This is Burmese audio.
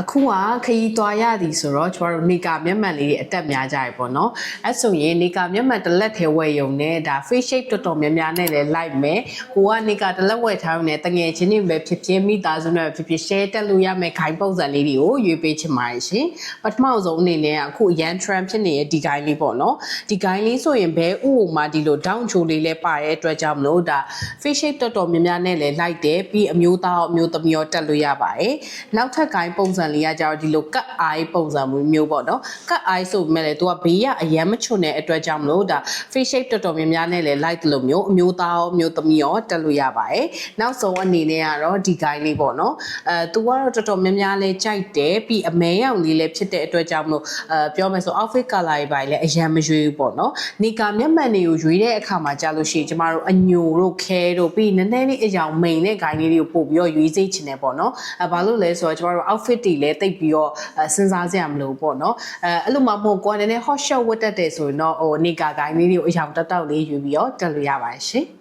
အခုကခရီးသွားရသည်ဆိုတော့ကျမတို့နေကာမျက်မှန်လေးတွေအတက်များကြရပေါ့နော်အဲ့ဆိုရင်နေကာမျက်မှန်တစ်လက်ထဲဝယ်ရုံနဲ့ဒါ face shape တော်တော်များများနဲ့လည်းလိုက်မယ်ကိုကနေကာတစ်လက်ဝယ်ထားရုံနဲ့တငယ်ချင်းတွေပဲဖြစ်ဖြစ်မိသားစုနဲ့ဖြစ်ဖြစ် share တက်လို့ရမယ်ခိုင်းပုံစံလေးတွေကိုရွေးပေးချင်ပါတယ်ရှင်ပထမဆုံးအနေနဲ့အခုရန် trend ဖြစ်နေတဲ့ဒီဂိုင်းလေးပေါ့နော်ဒီဂိုင်းလေးဆိုရင်ဘဲဥပုံမှာဒီလို down ချိုလေးလဲပါတဲ့အတွက်ကြောင့်မလို့ဒါ face shape တော်တော်များများနဲ့လည်းလိုက်တယ်ပြီးအမျိုးသားအမျိုးသမီးရောတက်လို့ရပါတယ်နောက်ထပ်ဂိုင်းပုံစံလေးကကြတော့ဒီလို cut eye ပုံစံမျိုးပေါ့နော် cut eye ဆိုပေမဲ့လည်းသူကဘေးကအရန်မချွတ်တဲ့အတွက်ကြောင့်မလို့ဒါ face shape တော်တော်များများနဲ့လည်း like လို့မျိုးအမျိုးသားရောအမျိုးသမီးရောတက်လို့ရပါတယ်နောက်ဆုံးအနေနဲ့ကတော့ဒီ guy လေးပေါ့နော်သူကတော့တော်တော်များများလေးကြိုက်တယ်ပြီးအမဲရောင်လေးလည်းဖြစ်တဲ့အတွက်ကြောင့်မလို့ပြောမယ်ဆို outfit color တွေပါလည်းအရန်မရွေးဘူးပေါ့နော်နေကာမျက်မှန်တွေကိုရွေးတဲ့အခါမှာကြာလို့ရှိရင်ကျမတို့အညိုတို့ခဲတို့ပြီးနည်းနည်းလေးအယောင်မိန်တဲ့ guy လေးတွေကိုပို့ပြီးတော့ရွေးစိတ်ချင်တယ်ပေါ့နော်ဘာလို့လဲဆိုတော့ကျမတို့ outfit တွေလည်းတိတ်ပြီးတော့စဉ်းစားစရာမလိုပေါ့နော်အဲ့လိုမှမဟုတ်ကိုယ်ကလည်း hot shot ဝတ်တတ်တယ်ဆိုရင်တော့နေကာ guy လေးတွေကိုအယောင်တက်တောက်လေးယူပြီးတော့တက်လို့ရပါတယ်ရှင်